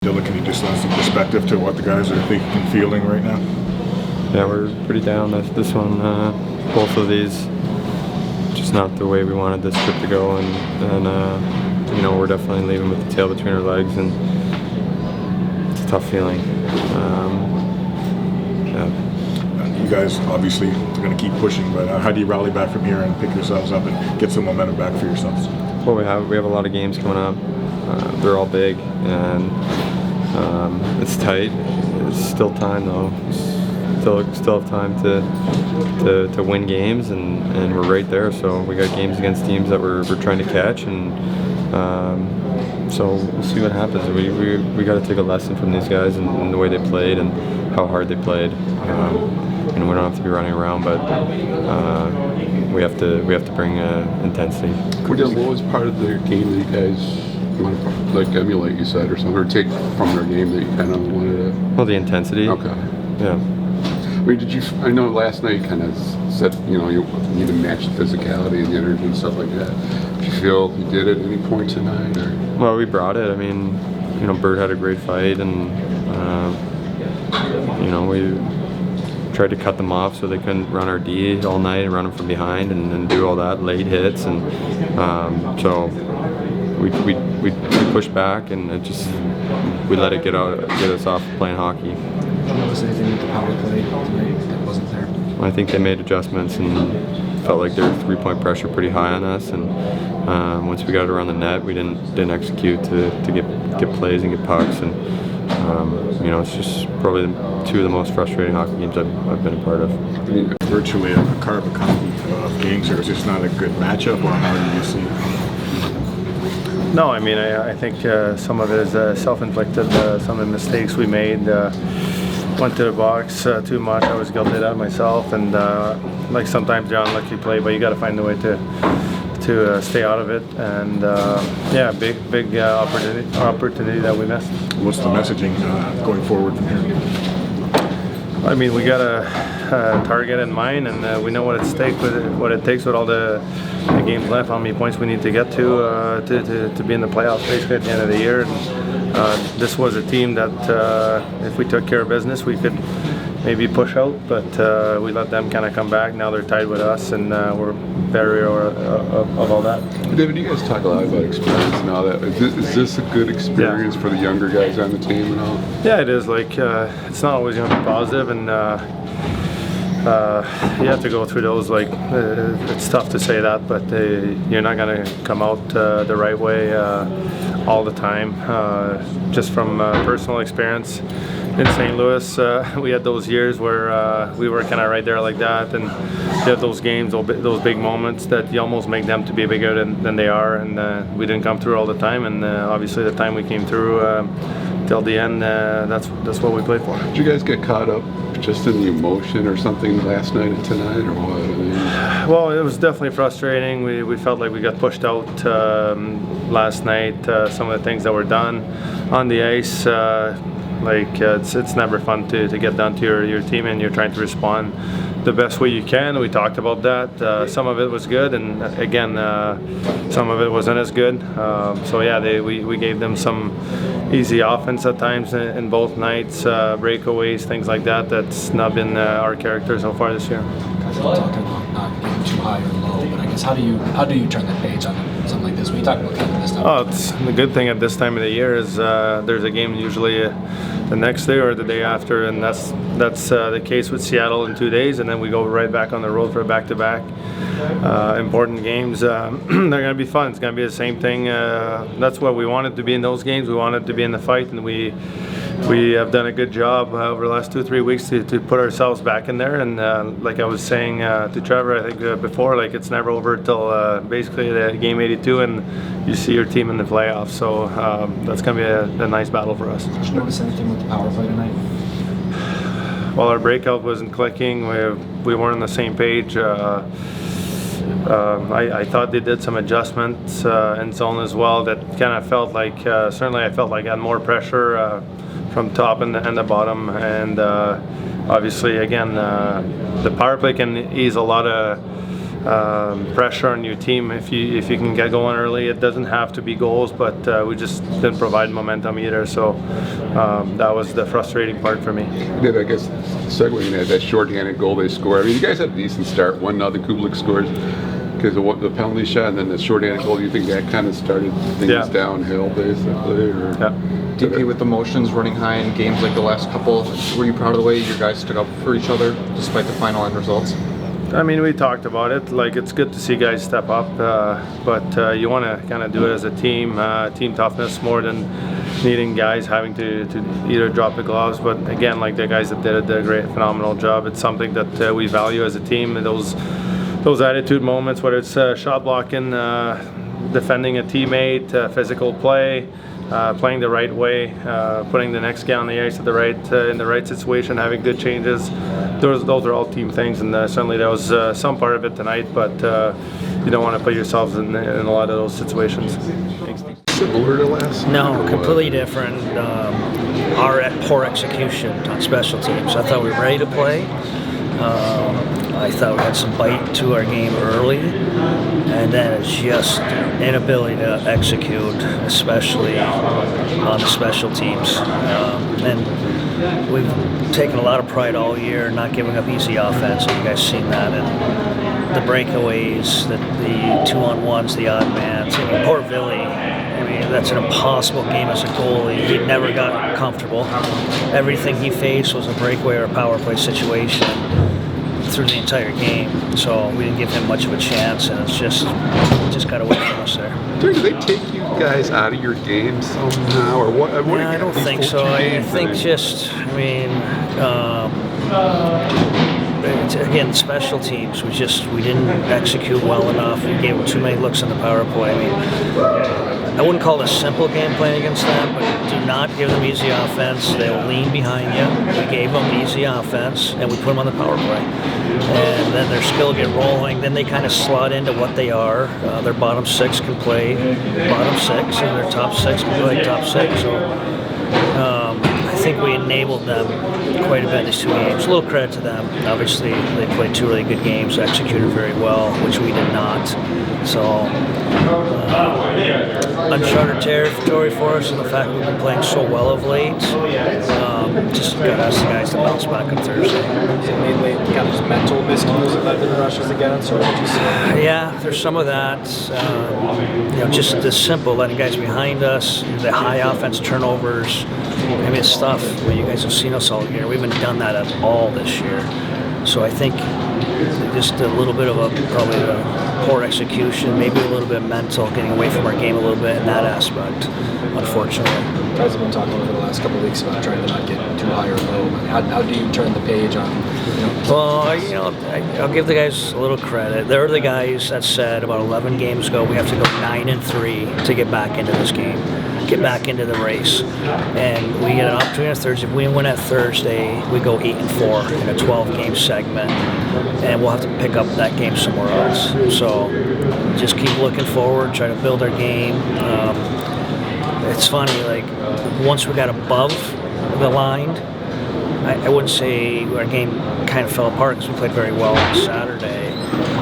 Dylan, can you just lend some perspective to what the guys are thinking and feeling right now? Yeah, we're pretty down this one. Both of these, just not the way we wanted this trip to go, and you know, we're definitely leaving with the tail between our legs, and it's a tough feeling. You guys obviously are going to keep pushing, but how do you rally back from here and pick yourselves up and get some momentum back for yourselves? Well, we have a lot of games coming up. They're all big, and it's tight. It's still time though. Still have time to win games, and we're right there. So we got games against teams that we're trying to catch, and so we'll see what happens. We got to take a lesson from these guys and the way they played and how hard they played. And we don't have to be running around, but we have to bring intensity. What was part of their game that you guys want to like emulate, you said, or something, or take from their game that you kind of wanted to? Well, the intensity. Okay. Yeah. I mean, I know last night you kind of said, you know, you need to match the physicality and the energy and stuff like that. Did you feel you did at any point tonight? Or? Well, we brought it. I mean, you know, Bird had a great fight, and you know, we tried to cut them off so they couldn't run our D all night and run them from behind and do all that late hits, and so we pushed back, and it just we let it get us off playing hockey. Did you notice anything with the power play tonight that wasn't there? I think they made adjustments and felt like their three-point pressure pretty high on us, and once we got it around the net, we didn't execute to get plays and get pucks, and you know, it's just probably two of the most frustrating hockey games I've been a part of. I mean, virtually a carbon copy of games here. Is this not a good matchup, or how do you see it? No, I mean, I think some of it is self-inflicted. Some of the mistakes we made, went to the box too much. I was guilty of that myself, and like sometimes you're unlucky play, but you got to find a way to stay out of it. And yeah, big opportunity that we missed. What's the messaging going forward from here? I mean, we got a target in mind, and we know what it takes with all the games left, how many points we need to get to be in the playoffs basically at the end of the year. And this was a team that if we took care of business, we could maybe push out, but we let them kind of come back. Now they're tied with us, and we're very aware of all that. David, you guys talk a lot about experience and all that. Is this a good experience for the younger guys on the team and all? Yeah, it is. Like it's not always going to be positive, and you have to go through those. Like it's tough to say that, but you're not going to come out the right way all the time. Just from personal experience in St. Louis, we had those years where we were kind of right there like that, and you have those games, those big moments that you almost make them to be bigger than they are, and we didn't come through all the time, and obviously the time we came through till the end, that's what we played for. Did you guys get caught up just in the emotion or something last night and tonight, or what? I mean, well, it was definitely frustrating. We felt like we got pushed out last night. Some of the things that were done on the ice, it's never fun to get done to your team, and you're trying to respond the best way you can. We talked about that. Some of it was good, and again, some of it wasn't as good. So yeah, we gave them some easy offense at times in both nights, breakaways, things like that. That's not been our character so far this year. Guys, I'm talking about not getting too high or low, but I guess how do you turn the page on something like this? When you talk about kind of this time. Oh, it's the good thing at this time of the year is there's a game usually the next day or the day after, and that's the case with Seattle in 2 days, and then we go right back on the road for a back-to-back. Important games. They're going to be fun. It's going to be the same thing. That's what we wanted to be in those games. We wanted to be in the fight, and we have done a good job over the last 2-3 weeks to put ourselves back in there. And like I was saying to Trevor, I think before, like it's never over till basically the game 82, and you see your team in the playoffs. So that's going to be a nice battle for us. Did you notice anything with the power play tonight? Well, our breakout wasn't clicking. We weren't on the same page. I thought they did some adjustments in zone as well that kind of felt like, certainly I felt like I had more pressure from top and the bottom, and obviously again the power play can ease a lot of pressure on your team if you can get going early. It doesn't have to be goals, but we just didn't provide momentum either. So that was the frustrating part for me. Did I guess segueing that shorthanded goal they scored? I mean, you guys had a decent start. 1-0 Kublik scores because of the penalty shot, and then the shorthanded goal. Do you think that kind of started things downhill, basically? Or? Yeah. DP, with emotions running high in games like the last couple, were you proud of the way your guys stood up for each other despite the final end results? I mean, we talked about it. Like, it's good to see guys step up, but you want to kind of do it as a team, team toughness more than needing guys having to either drop the gloves. But again, like the guys that did a great, phenomenal job. It's something that we value as a team. And those attitude moments, whether it's shot blocking, defending a teammate, physical play, playing the right way, putting the next guy on the ice at in the right situation, having good changes. Those are all team things, and certainly that was some part of it tonight. But you don't want to put yourselves in a lot of those situations. Similar to last night? No, completely different. Our poor execution on special teams. I thought we were ready to play. I thought we had some bite to our game early, and then it's just inability to execute, especially on the special teams. And we've taken a lot of pride all year not giving up easy offense. You guys seen that, and the breakaways, the 2-on-1s, the odd mans. I mean, poor Billy. I mean, that's an impossible game as a goalie. He never got comfortable. Everything he faced was a breakaway or a power play situation through the entire game, so we didn't give him much of a chance, and it just got away from us there. Do they take you guys out of your game somehow, or what? I don't think so. I think again, special teams. We didn't execute well enough. We gave them too many looks on the power play. I mean, I wouldn't call it a simple game plan against them, but do not give them easy offense. They'll lean behind you. We gave them easy offense, and we put them on the power play. And then their skill get rolling. Then they kind of slot into what they are. Their bottom six can play bottom six, and their top six can play top six. So I think we enabled them quite a bit in these 2 games. A little credit to them. Obviously, they played 2 really good games, executed very well, which we did not. So, uncharted territory for us, and the fact we've been playing so well of late, just got us the guys to bounce back on Thursday. Is it mainly kind of just mental miscues that led to the rushes against, or what you see? Yeah, there's some of that. Just the simple letting guys behind us, the high offense turnovers. I mean, it's stuff. Well, you guys have seen us all year. We haven't done that at all this year. So I think just a little bit of probably a poor execution, maybe a little bit mental, getting away from our game a little bit in that aspect, unfortunately. You guys have been talking over the last couple of weeks about trying to not get too high or low. How do you turn the page on? Well, I'll give the guys a little credit. They're the guys that said about 11 games ago we have to go 9-3 to get back into this game, get back into the race. And we get an opportunity on Thursday. If we win at Thursday, we go 8-4 in a 12-game segment, and we'll have to pick up that game somewhere else. So just keep looking forward, try to build our game. It's funny, like once we got above the line, I wouldn't say our game kind of fell apart because we played very well on Saturday.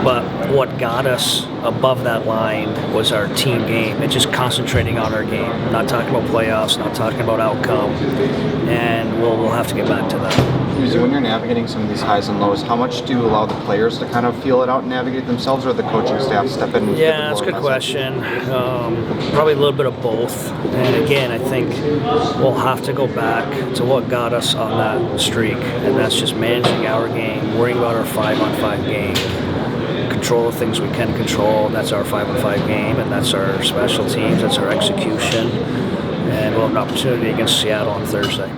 But what got us above that line was our team game and just concentrating on our game, not talking about playoffs, not talking about outcome, and we'll have to get back to that. When you're navigating some of these highs and lows, how much do you allow the players to kind of feel it out and navigate themselves, or the coaching staff step in? Yeah, that's a good question. Probably a little bit of both. And again, I think we'll have to go back to what got us on that streak, and that's just managing our game, worrying about our 5-on-5 game, control the things we can control. That's our 5-on-5 game, and that's our special teams, that's our execution. And we'll have an opportunity against Seattle on Thursday.